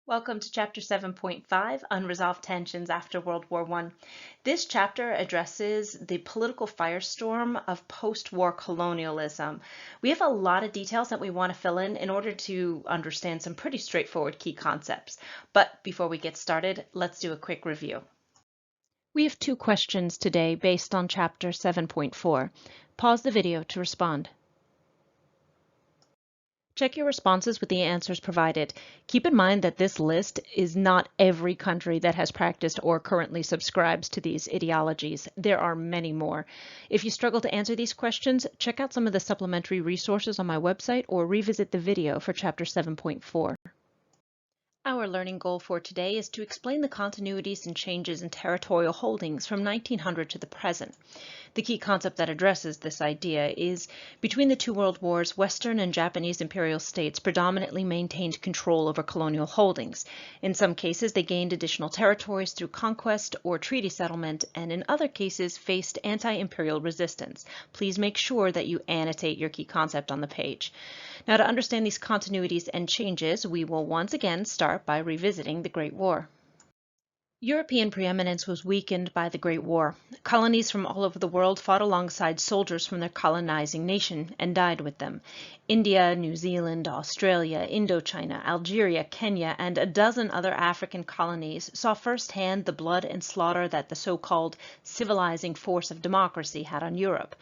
Welcome to Chapter 7.5, Unresolved Tensions After World War I. This chapter addresses the political firestorm of post-war colonialism. We have a lot of details that we want to fill in order to understand some pretty straightforward key concepts. But before we get started, let's do a quick review. We have two questions today based on Chapter 7.4. Pause the video to respond. Check your responses with the answers provided. Keep in mind that this list is not every country that has practiced or currently subscribes to these ideologies. There are many more. If you struggle to answer these questions, check out some of the supplementary resources on my website or revisit the video for Chapter 7.4. Our learning goal for today is to explain the continuities and changes in territorial holdings from 1900 to the present. The key concept that addresses this idea is, between the two world wars, Western and Japanese imperial states predominantly maintained control over colonial holdings. In some cases, they gained additional territories through conquest or treaty settlement, and in other cases, faced anti-imperial resistance. Please make sure that you annotate your key concept on the page. Now, to understand these continuities and changes, we will once again start by revisiting the Great War. European preeminence was weakened by the Great War. Colonies from all over the world fought alongside soldiers from their colonizing nation and died with them. India, New Zealand, Australia, Indochina, Algeria, Kenya, and a dozen other African colonies saw firsthand the blood and slaughter that the so-called civilizing force of democracy had on Europe.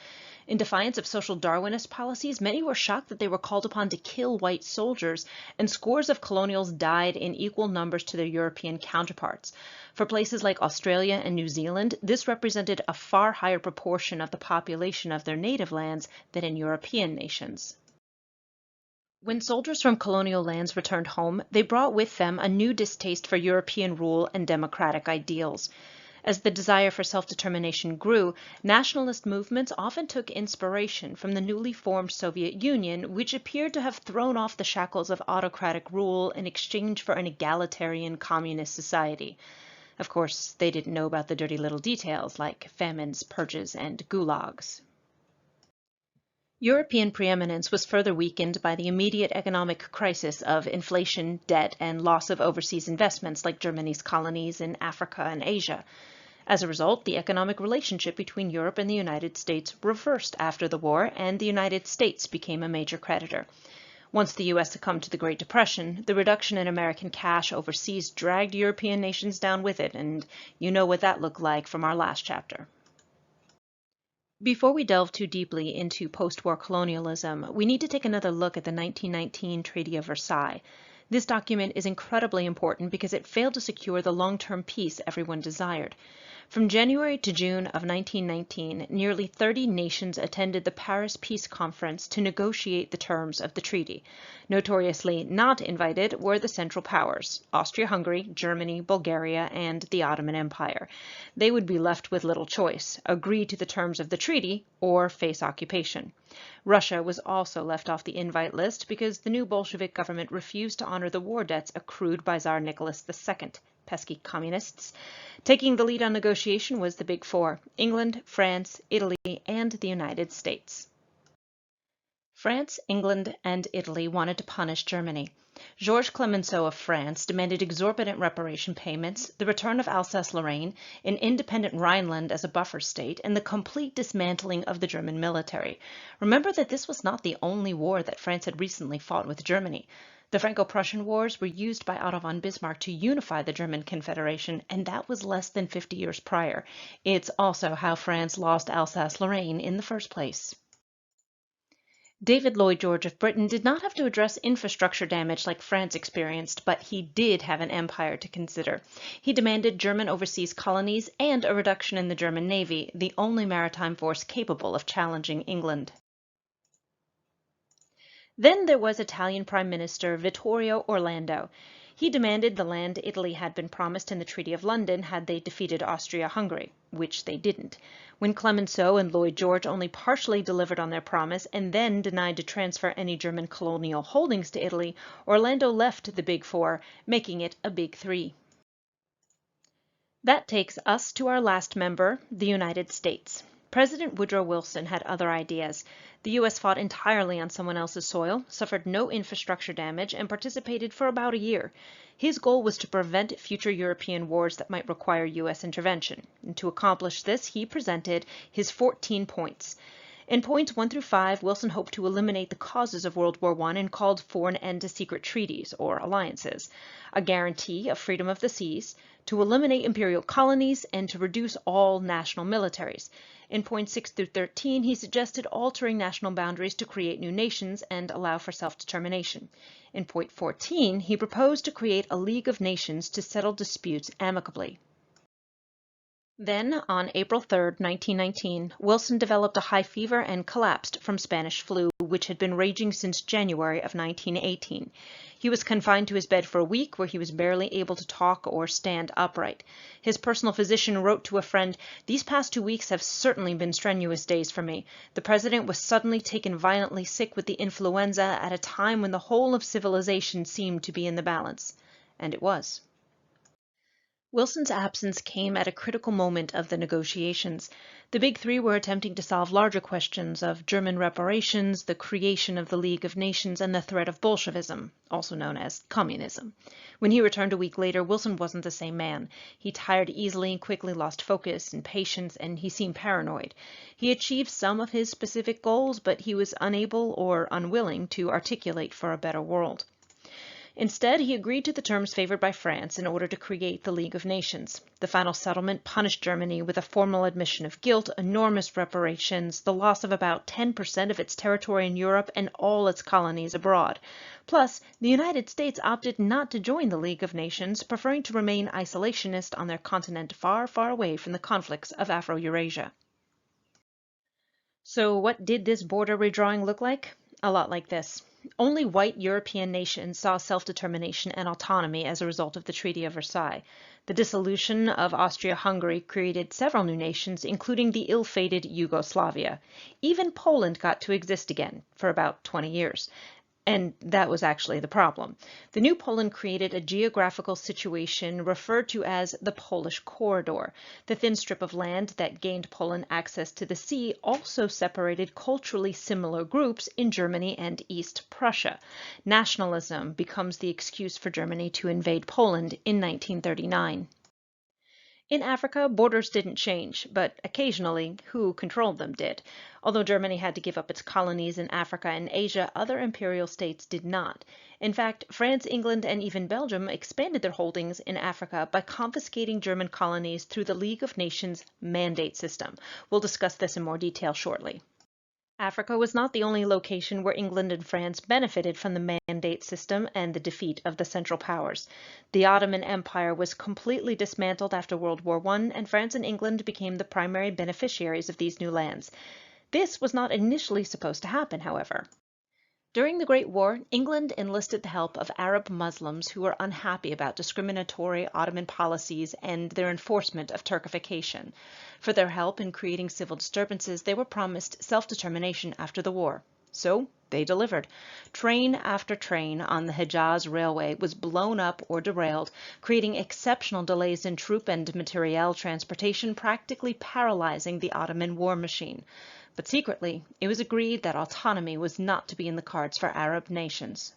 In defiance of social Darwinist policies, many were shocked that they were called upon to kill white soldiers, and scores of colonials died in equal numbers to their European counterparts. For places like Australia and New Zealand, this represented a far higher proportion of the population of their native lands than in European nations. When soldiers from colonial lands returned home, they brought with them a new distaste for European rule and democratic ideals. As the desire for self-determination grew, nationalist movements often took inspiration from the newly formed Soviet Union, which appeared to have thrown off the shackles of autocratic rule in exchange for an egalitarian communist society. Of course, they didn't know about the dirty little details like famines, purges, and gulags. European preeminence was further weakened by the immediate economic crisis of inflation, debt, and loss of overseas investments like Germany's colonies in Africa and Asia. As a result, the economic relationship between Europe and the United States reversed after the war, and the United States became a major creditor. Once the U.S. succumbed to the Great Depression, the reduction in American cash overseas dragged European nations down with it, and you know what that looked like from our last chapter. Before we delve too deeply into post-war colonialism, we need to take another look at the 1919 Treaty of Versailles. This document is incredibly important because it failed to secure the long-term peace everyone desired. From January to June of 1919, nearly 30 nations attended the Paris Peace Conference to negotiate the terms of the treaty. Notoriously not invited were the Central Powers, Austria-Hungary, Germany, Bulgaria, and the Ottoman Empire. They would be left with little choice: agree to the terms of the treaty or face occupation. Russia was also left off the invite list because the new Bolshevik government refused to honor the war debts accrued by Tsar Nicholas II. Pesky communists. Taking the lead on negotiation was the Big Four: England, France, Italy, and the United States. France, England, and Italy wanted to punish Germany. Georges Clemenceau of France demanded exorbitant reparation payments, the return of Alsace-Lorraine, an independent Rhineland as a buffer state, and the complete dismantling of the German military. Remember that this was not the only war that France had recently fought with Germany. The Franco-Prussian Wars were used by Otto von Bismarck to unify the German Confederation, and that was less than 50 years prior. It's also how France lost Alsace-Lorraine in the first place. David Lloyd George of Britain did not have to address infrastructure damage like France experienced, but he did have an empire to consider. He demanded German overseas colonies and a reduction in the German Navy, the only maritime force capable of challenging England. Then there was Italian Prime Minister Vittorio Orlando. He demanded the land Italy had been promised in the Treaty of London had they defeated Austria-Hungary, which they didn't. When Clemenceau and Lloyd George only partially delivered on their promise and then denied to transfer any German colonial holdings to Italy, Orlando left the Big Four, making it a Big Three. That takes us to our last member, the United States. President Woodrow Wilson had other ideas. The U.S. fought entirely on someone else's soil, suffered no infrastructure damage, and participated for about a year. His goal was to prevent future European wars that might require U.S. intervention. And to accomplish this, he presented his 14 points. In points 1 through 5, Wilson hoped to eliminate the causes of World War I and called for an end to secret treaties, or alliances, a guarantee of freedom of the seas, to eliminate imperial colonies, and to reduce all national militaries. In points 6 through 13, he suggested altering national boundaries to create new nations and allow for self-determination. In point 14, he proposed to create a League of Nations to settle disputes amicably. Then, on April 3, 1919, Wilson developed a high fever and collapsed from Spanish flu, which had been raging since January of 1918. He was confined to his bed for a week, where he was barely able to talk or stand upright. His personal physician wrote to a friend, "These past 2 weeks have certainly been strenuous days for me. The president was suddenly taken violently sick with the influenza at a time when the whole of civilization seemed to be in the balance." And it was. Wilson's absence came at a critical moment of the negotiations. The Big Three were attempting to solve larger questions of German reparations, the creation of the League of Nations, and the threat of Bolshevism, also known as Communism. When he returned a week later, Wilson wasn't the same man. He tired easily and quickly lost focus and patience, and he seemed paranoid. He achieved some of his specific goals, but he was unable or unwilling to articulate for a better world. Instead, he agreed to the terms favored by France in order to create the League of Nations. The final settlement punished Germany with a formal admission of guilt, enormous reparations, the loss of about 10% of its territory in Europe, and all its colonies abroad. Plus, the United States opted not to join the League of Nations, preferring to remain isolationist on their continent far, far away from the conflicts of Afro-Eurasia. So what did this border redrawing look like? A lot like this. Only white European nations saw self-determination and autonomy as a result of the Treaty of Versailles. The dissolution of Austria-Hungary created several new nations, including the ill-fated Yugoslavia. Even Poland got to exist again for about 20 years. And that was actually the problem. The new Poland created a geographical situation referred to as the Polish Corridor. The thin strip of land that gained Poland access to the sea also separated culturally similar groups in Germany and East Prussia. Nationalism becomes the excuse for Germany to invade Poland in 1939. In Africa, borders didn't change, but occasionally, who controlled them did. Although Germany had to give up its colonies in Africa and Asia, other imperial states did not. In fact, France, England, and even Belgium expanded their holdings in Africa by confiscating German colonies through the League of Nations mandate system. We'll discuss this in more detail shortly. Africa was not the only location where England and France benefited from the mandate system and the defeat of the Central Powers. The Ottoman Empire was completely dismantled after World War I, and France and England became the primary beneficiaries of these new lands. This was not initially supposed to happen, however. During the Great War, England enlisted the help of Arab Muslims who were unhappy about discriminatory Ottoman policies and their enforcement of Turkification. For their help in creating civil disturbances, they were promised self-determination after the war. So they delivered. Train after train on the Hejaz Railway was blown up or derailed, creating exceptional delays in troop and materiel transportation, practically paralyzing the Ottoman war machine. But secretly, it was agreed that autonomy was not to be in the cards for Arab nations.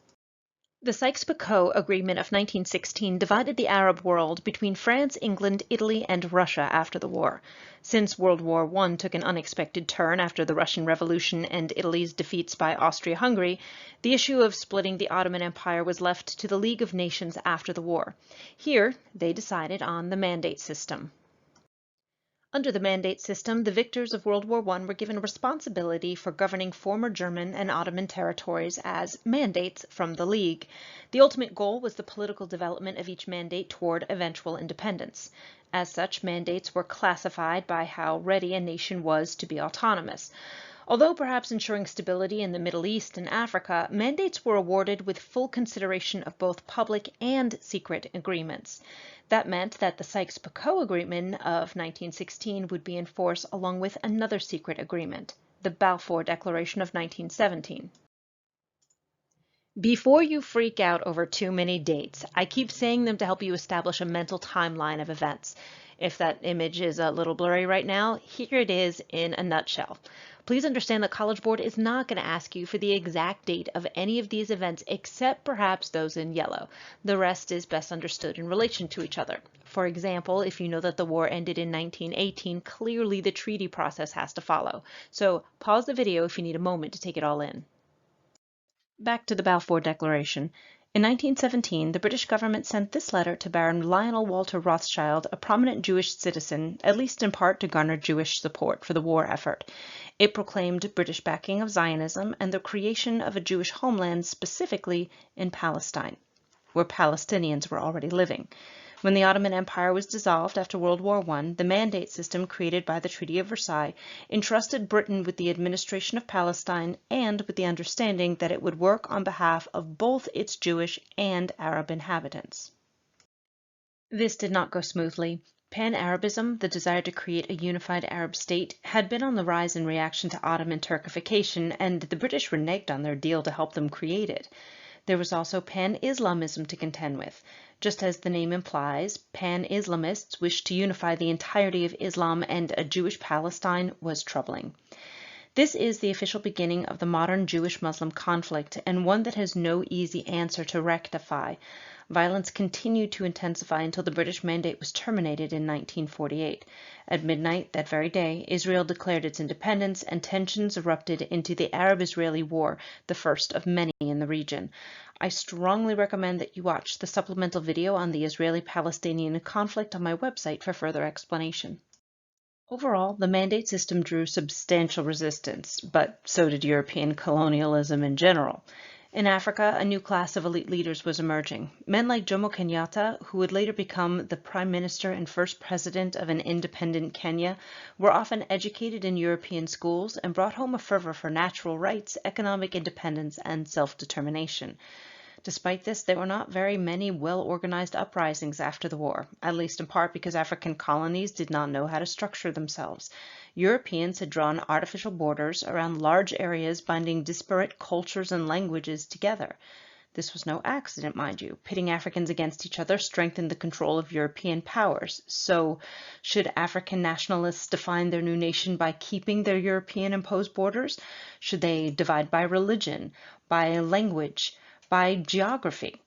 The Sykes-Picot Agreement of 1916 divided the Arab world between France, England, Italy, and Russia after the war. Since World War I took an unexpected turn after the Russian Revolution and Italy's defeats by Austria-Hungary, the issue of splitting the Ottoman Empire was left to the League of Nations after the war. Here, they decided on the mandate system. Under the mandate system, the victors of World War I were given responsibility for governing former German and Ottoman territories as mandates from the League. The ultimate goal was the political development of each mandate toward eventual independence. As such, mandates were classified by how ready a nation was to be autonomous. Although perhaps ensuring stability in the Middle East and Africa, mandates were awarded with full consideration of both public and secret agreements. That meant that the Sykes-Picot Agreement of 1916 would be in force along with another secret agreement, the Balfour Declaration of 1917. Before you freak out over too many dates, I keep saying them to help you establish a mental timeline of events. If that image is a little blurry right now, here it is in a nutshell. Please understand that College Board is not going to ask you for the exact date of any of these events except perhaps those in yellow. The rest is best understood in relation to each other. For example, if you know that the war ended in 1918, clearly the treaty process has to follow. So pause the video if you need a moment to take it all in. Back to the Balfour Declaration. In 1917, the British government sent this letter to Baron Lionel Walter Rothschild, a prominent Jewish citizen, at least in part to garner Jewish support for the war effort. It proclaimed British backing of Zionism and the creation of a Jewish homeland, specifically in Palestine, where Palestinians were already living. When the Ottoman Empire was dissolved after World War I, the mandate system created by the Treaty of Versailles entrusted Britain with the administration of Palestine and with the understanding that it would work on behalf of both its Jewish and Arab inhabitants. This did not go smoothly. Pan-Arabism, the desire to create a unified Arab state, had been on the rise in reaction to Ottoman Turkification, and the British reneged on their deal to help them create it. There was also Pan-Islamism to contend with. Just as the name implies, Pan-Islamists wished to unify the entirety of Islam, and a Jewish Palestine was troubling. This is the official beginning of the modern Jewish-Muslim conflict, and one that has no easy answer to rectify. Violence continued to intensify until the British mandate was terminated in 1948. At midnight that very day, Israel declared its independence, and tensions erupted into the Arab-Israeli War, the first of many in the region. I strongly recommend that you watch the supplemental video on the Israeli-Palestinian conflict on my website for further explanation. Overall, the mandate system drew substantial resistance, but so did European colonialism in general. In Africa, a new class of elite leaders was emerging. Men like Jomo Kenyatta, who would later become the prime minister and first president of an independent Kenya, were often educated in European schools and brought home a fervor for natural rights, economic independence, and self-determination. Despite this, there were not very many well-organized uprisings after the war, at least in part because African colonies did not know how to structure themselves. Europeans had drawn artificial borders around large areas binding disparate cultures and languages together. This was no accident, mind you. Pitting Africans against each other strengthened the control of European powers. So, should African nationalists define their new nation by keeping their European-imposed borders? Should they divide by religion, by language, by geography?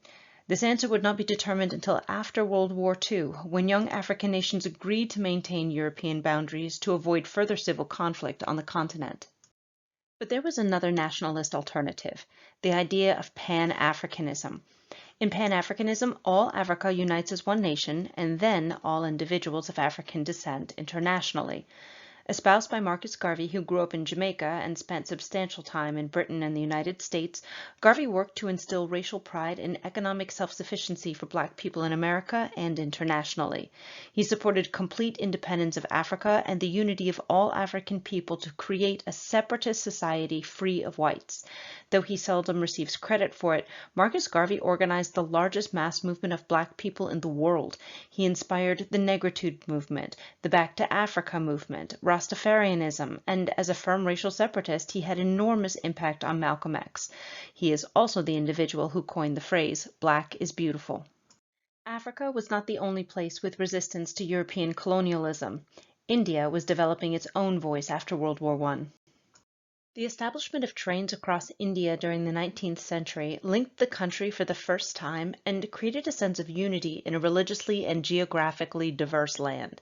This answer would not be determined until after World War II, when young African nations agreed to maintain European boundaries to avoid further civil conflict on the continent. But there was another nationalist alternative, the idea of Pan-Africanism. In Pan-Africanism, all Africa unites as one nation, and then all individuals of African descent internationally. Espoused by Marcus Garvey, who grew up in Jamaica and spent substantial time in Britain and the United States, Garvey worked to instill racial pride and economic self-sufficiency for Black people in America and internationally. He supported complete independence of Africa and the unity of all African people to create a separatist society free of whites. Though he seldom receives credit for it, Marcus Garvey organized the largest mass movement of Black people in the world. He inspired the Negritude movement, the Back to Africa movement, Rastafarianism, and as a firm racial separatist, he had enormous impact on Malcolm X. He is also the individual who coined the phrase, "Black is beautiful." Africa was not the only place with resistance to European colonialism. India was developing its own voice after World War I. The establishment of trains across India during the 19th century linked the country for the first time and created a sense of unity in a religiously and geographically diverse land.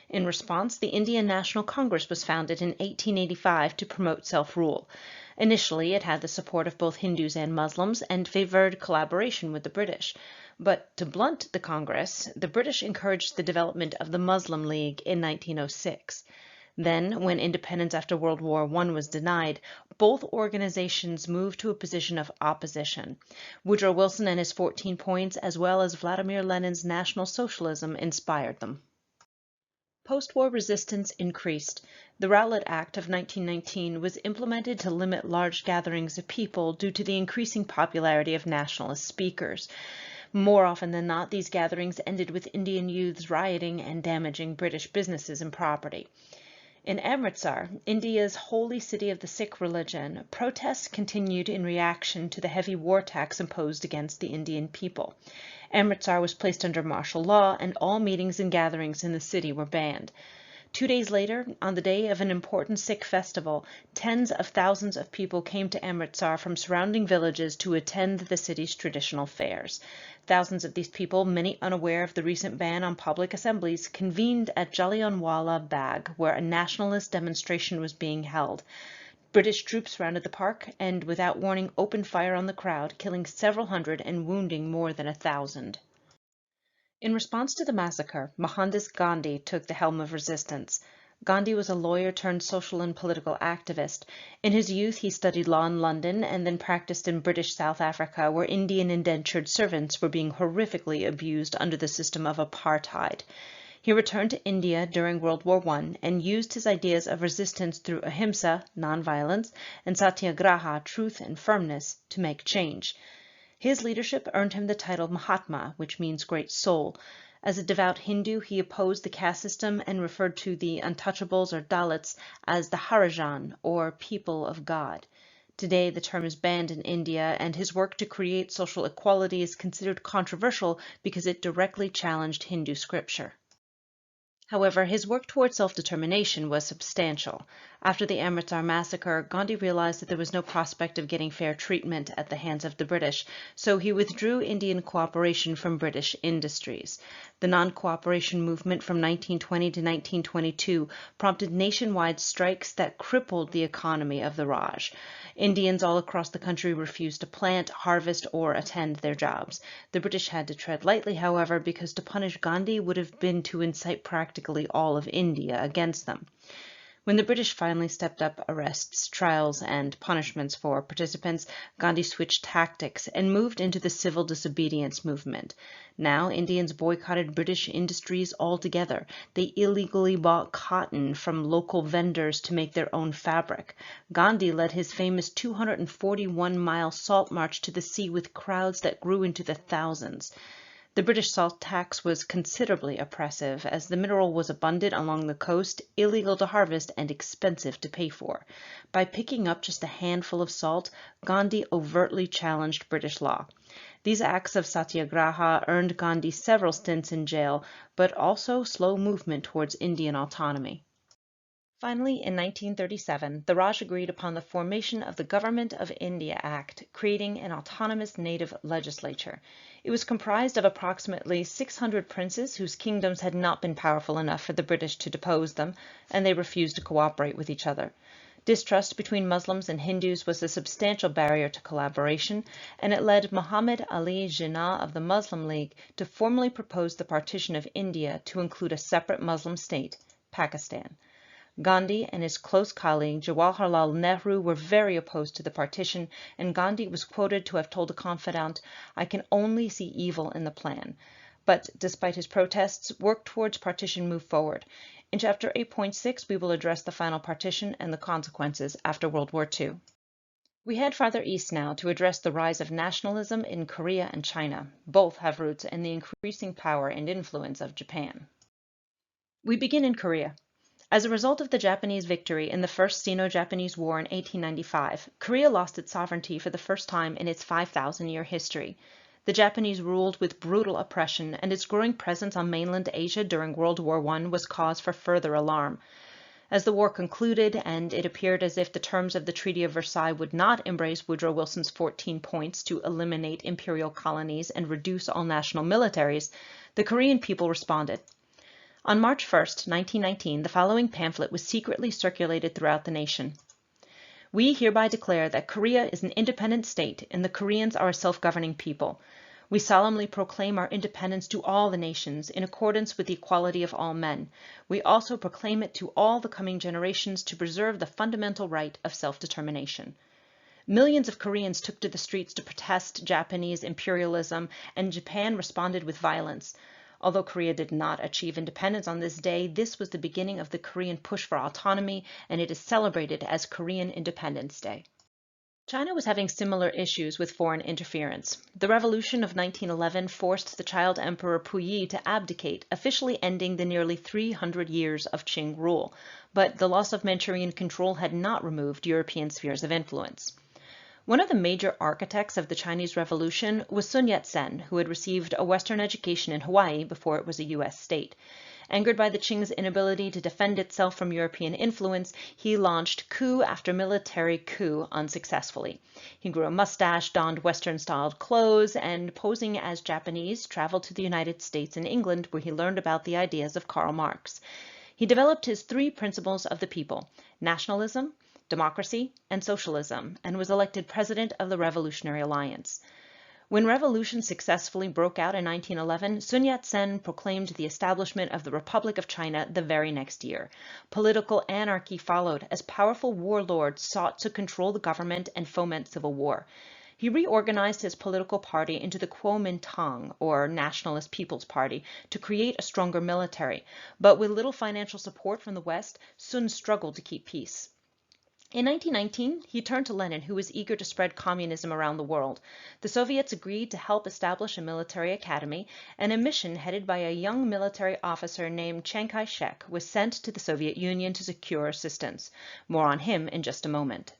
In response, the Indian National Congress was founded in 1885 to promote self-rule. Initially, it had the support of both Hindus and Muslims and favored collaboration with the British. But to blunt the Congress, the British encouraged the development of the Muslim League in 1906. Then, when independence after World War I was denied, both organizations moved to a position of opposition. Woodrow Wilson and his 14 points, as well as Vladimir Lenin's National Socialism, inspired them. Post-war resistance increased. The Rowlatt Act of 1919 was implemented to limit large gatherings of people due to the increasing popularity of nationalist speakers. More often than not, these gatherings ended with Indian youths rioting and damaging British businesses and property. In Amritsar, India's holy city of the Sikh religion, protests continued in reaction to the heavy war tax imposed against the Indian people. Amritsar was placed under martial law, and all meetings and gatherings in the city were banned. 2 days later, on the day of an important Sikh festival, tens of thousands of people came to Amritsar from surrounding villages to attend the city's traditional fairs. Thousands of these people, many unaware of the recent ban on public assemblies, convened at Jallianwala Bagh, where a nationalist demonstration was being held. British troops surrounded the park and, without warning, opened fire on the crowd, killing several hundred and wounding more than 1,000. In response to the massacre, Mohandas Gandhi took the helm of resistance. Gandhi was a lawyer turned social and political activist. In his youth, he studied law in London and then practiced in British South Africa, where Indian indentured servants were being horrifically abused under the system of apartheid. He returned to India during World War I and used his ideas of resistance through ahimsa, nonviolence, and satyagraha, truth and firmness, to make change. His leadership earned him the title Mahatma, which means great soul. As a devout Hindu, he opposed the caste system and referred to the untouchables or Dalits as the Harijan, or people of God. Today, the term is banned in India, and his work to create social equality is considered controversial because it directly challenged Hindu scripture. However, his work towards self-determination was substantial. After the Amritsar massacre, Gandhi realized that there was no prospect of getting fair treatment at the hands of the British, so he withdrew Indian cooperation from British industries. The non-cooperation movement from 1920 to 1922 prompted nationwide strikes that crippled the economy of the Raj. Indians all across the country refused to plant, harvest, or attend their jobs. The British had to tread lightly, however, because to punish Gandhi would have been to incite practically all of India against them. When the British finally stepped up arrests, trials, and punishments for participants, Gandhi switched tactics and moved into the civil disobedience movement. Now, Indians boycotted British industries altogether. They illegally bought cotton from local vendors to make their own fabric. Gandhi led his famous 241-mile salt march to the sea with crowds that grew into the thousands. The British salt tax was considerably oppressive, as the mineral was abundant along the coast, illegal to harvest, and expensive to pay for. By picking up just a handful of salt, Gandhi overtly challenged British law. These acts of satyagraha earned Gandhi several stints in jail, but also slow movement towards Indian autonomy. Finally, in 1937, the Raj agreed upon the formation of the Government of India Act, creating an autonomous native legislature. It was comprised of approximately 600 princes whose kingdoms had not been powerful enough for the British to depose them, and they refused to cooperate with each other. Distrust between Muslims and Hindus was a substantial barrier to collaboration, and it led Muhammad Ali Jinnah of the Muslim League to formally propose the partition of India to include a separate Muslim state, Pakistan. Gandhi and his close colleague Jawaharlal Nehru were very opposed to the partition, and Gandhi was quoted to have told a confidant, "I can only see evil in the plan." But despite his protests, work towards partition moved forward. In Chapter 8.6, we will address the final partition and the consequences after World War II. We head farther east now to address the rise of nationalism in Korea and China. Both have roots in the increasing power and influence of Japan. We begin in Korea. As a result of the Japanese victory in the First Sino-Japanese War in 1895, Korea lost its sovereignty for the first time in its 5,000-year history. The Japanese ruled with brutal oppression, and its growing presence on mainland Asia during World War I was cause for further alarm. As the war concluded, and it appeared as if the terms of the Treaty of Versailles would not embrace Woodrow Wilson's 14 points to eliminate imperial colonies and reduce all national militaries, the Korean people responded. On March 1, 1919, the following pamphlet was secretly circulated throughout the nation. "We hereby declare that Korea is an independent state and the Koreans are a self-governing people. We solemnly proclaim our independence to all the nations in accordance with the equality of all men. We also proclaim it to all the coming generations to preserve the fundamental right of self-determination." Millions of Koreans took to the streets to protest Japanese imperialism, and Japan responded with violence. Although Korea did not achieve independence on this day, this was the beginning of the Korean push for autonomy, and it is celebrated as Korean Independence Day. China was having similar issues with foreign interference. The revolution of 1911 forced the child emperor Puyi to abdicate, officially ending the nearly 300 years of Qing rule, but the loss of Manchurian control had not removed European spheres of influence. One of the major architects of the Chinese Revolution was Sun Yat-sen, who had received a Western education in Hawaii before it was a U.S. state. Angered by the Qing's inability to defend itself from European influence, he launched coup after military coup unsuccessfully. He grew a mustache, donned Western-styled clothes, and, posing as Japanese, traveled to the United States and England, where he learned about the ideas of Karl Marx. He developed his three principles of the people: nationalism, democracy, and socialism, and was elected president of the Revolutionary Alliance. When revolution successfully broke out in 1911, Sun Yat-sen proclaimed the establishment of the Republic of China the very next year. Political anarchy followed as powerful warlords sought to control the government and foment civil war. He reorganized his political party into the Kuomintang, or Nationalist People's Party, to create a stronger military. But with little financial support from the West, Sun struggled to keep peace. In 1919, he turned to Lenin, who was eager to spread communism around the world. The Soviets agreed to help establish a military academy, and a mission headed by a young military officer named Chiang Kai-shek was sent to the Soviet Union to secure assistance. More on him in just a moment.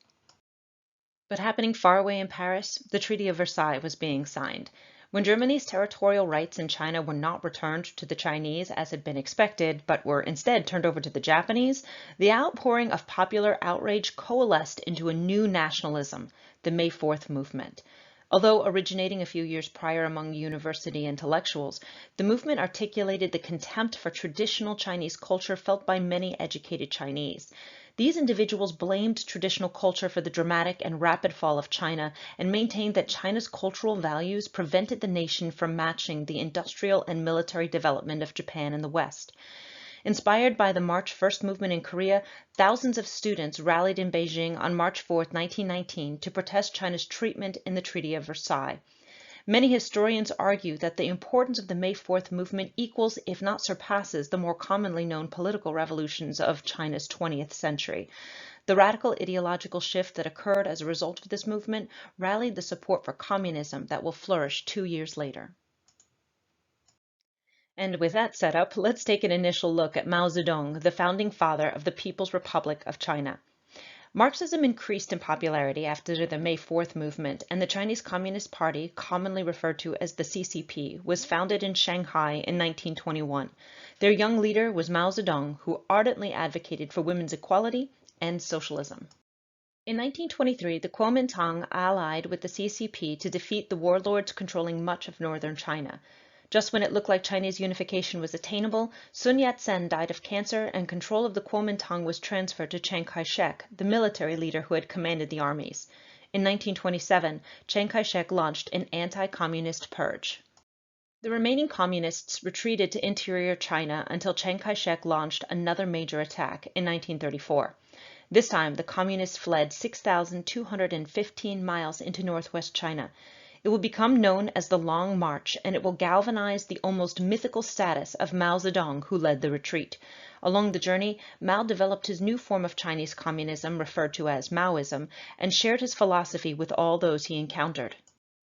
But happening far away in Paris, the Treaty of Versailles was being signed. When Germany's territorial rights in China were not returned to the Chinese as had been expected, but were instead turned over to the Japanese, the outpouring of popular outrage coalesced into a new nationalism, the May 4th movement. Although originating a few years prior among university intellectuals, the movement articulated the contempt for traditional Chinese culture felt by many educated Chinese. These individuals blamed traditional culture for the dramatic and rapid fall of China and maintained that China's cultural values prevented the nation from matching the industrial and military development of Japan and the West. Inspired by the March 1st movement in Korea, thousands of students rallied in Beijing on March 4, 1919, to protest China's treatment in the Treaty of Versailles. Many historians argue that the importance of the May 4th movement equals, if not surpasses, the more commonly known political revolutions of China's 20th century. The radical ideological shift that occurred as a result of this movement rallied the support for communism that will flourish 2 years later. And with that setup, let's take an initial look at Mao Zedong, the founding father of the People's Republic of China. Marxism increased in popularity after the May 4th movement, and the Chinese Communist Party, commonly referred to as the CCP, was founded in Shanghai in 1921. Their young leader was Mao Zedong, who ardently advocated for women's equality and socialism. In 1923, the Kuomintang allied with the CCP to defeat the warlords controlling much of northern China. Just when it looked like Chinese unification was attainable, Sun Yat-sen died of cancer and control of the Kuomintang was transferred to Chiang Kai-shek, the military leader who had commanded the armies. In 1927, Chiang Kai-shek launched an anti-communist purge. The remaining communists retreated to interior China until Chiang Kai-shek launched another major attack in 1934. This time, the communists fled 6,215 miles into northwest China. It will become known as the Long March, and it will galvanize the almost mythical status of Mao Zedong, who led the retreat. Along the journey, Mao developed his new form of Chinese communism, referred to as Maoism, and shared his philosophy with all those he encountered.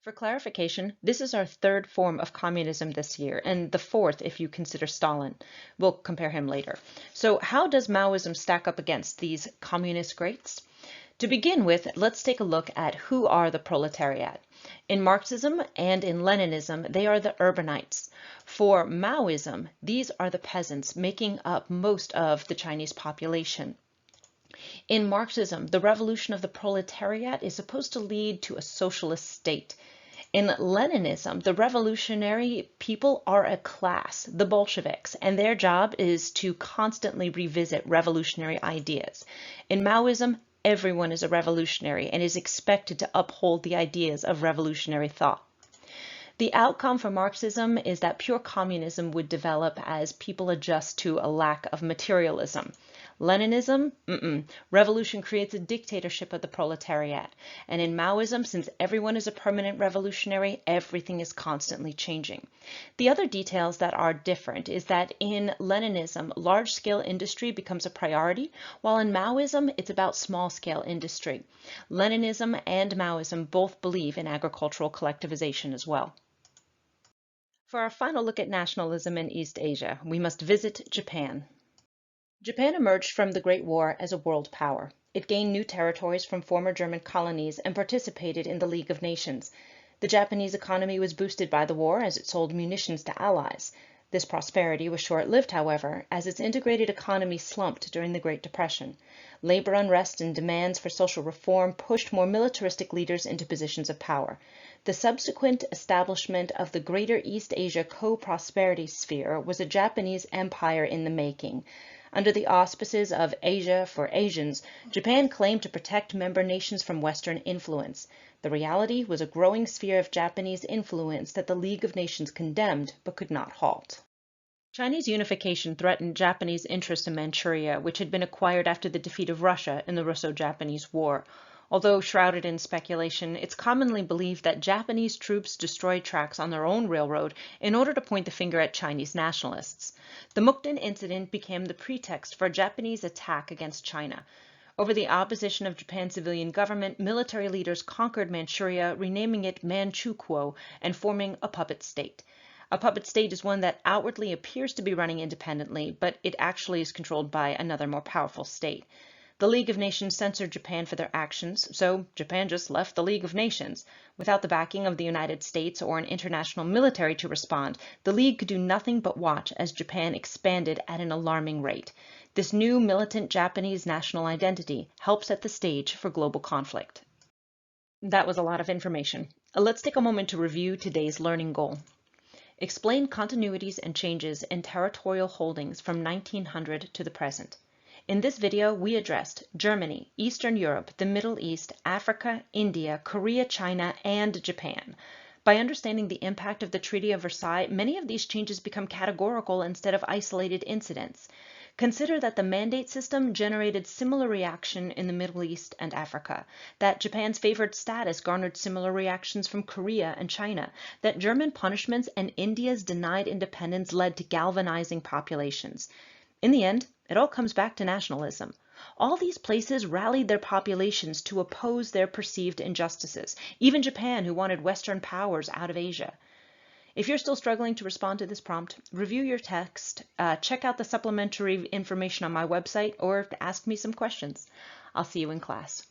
For clarification, this is our third form of communism this year, and the fourth if you consider Stalin. We'll compare him later. So how does Maoism stack up against these communist greats? To begin with, let's take a look at who are the proletariat. In Marxism and in Leninism, they are the urbanites. For Maoism, these are the peasants making up most of the Chinese population. In Marxism, the revolution of the proletariat is supposed to lead to a socialist state. In Leninism, the revolutionary people are a class, the Bolsheviks, and their job is to constantly revisit revolutionary ideas. In Maoism, everyone is a revolutionary and is expected to uphold the ideas of revolutionary thought. The outcome for Marxism is that pure communism would develop as people adjust to a lack of materialism. Leninism? Revolution creates a dictatorship of the proletariat. And in Maoism, since everyone is a permanent revolutionary, everything is constantly changing. The other details that are different is that in Leninism, large-scale industry becomes a priority, while in Maoism, it's about small-scale industry. Leninism and Maoism both believe in agricultural collectivization as well. For our final look at nationalism in East Asia, we must visit Japan. Japan emerged from the Great War as a world power. It gained new territories from former German colonies and participated in the League of Nations. The Japanese economy was boosted by the war as it sold munitions to allies. This prosperity was short-lived, however, as its integrated economy slumped during the Great Depression. Labor unrest and demands for social reform pushed more militaristic leaders into positions of power. The subsequent establishment of the Greater East Asia Co-Prosperity Sphere was a Japanese empire in the making. Under the auspices of Asia for Asians, Japan claimed to protect member nations from Western influence. The reality was a growing sphere of Japanese influence that the League of Nations condemned but could not halt. Chinese unification threatened Japanese interests in Manchuria, which had been acquired after the defeat of Russia in the Russo-Japanese War. Although shrouded in speculation, it's commonly believed that Japanese troops destroyed tracks on their own railroad in order to point the finger at Chinese nationalists. The Mukden incident became the pretext for a Japanese attack against China. Over the opposition of Japan's civilian government, military leaders conquered Manchuria, renaming it Manchukuo and forming a puppet state. A puppet state is one that outwardly appears to be running independently, but it actually is controlled by another more powerful state. The League of Nations censored Japan for their actions, so Japan just left the League of Nations. Without the backing of the United States or an international military to respond, the League could do nothing but watch as Japan expanded at an alarming rate. This new militant Japanese national identity helps set the stage for global conflict. That was a lot of information. Let's take a moment to review today's learning goal. Explain continuities and changes in territorial holdings from 1900 to the present. In this video, we addressed Germany, Eastern Europe, the Middle East, Africa, India, Korea, China, and Japan. By understanding the impact of the Treaty of Versailles, many of these changes become categorical instead of isolated incidents. Consider that the mandate system generated similar reaction in the Middle East and Africa, that Japan's favored status garnered similar reactions from Korea and China, that German punishments and India's denied independence led to galvanizing populations. In the end, it all comes back to nationalism. All these places rallied their populations to oppose their perceived injustices, even Japan, who wanted Western powers out of Asia. If you're still struggling to respond to this prompt, review your text, check out the supplementary information on my website, or ask me some questions. I'll see you in class.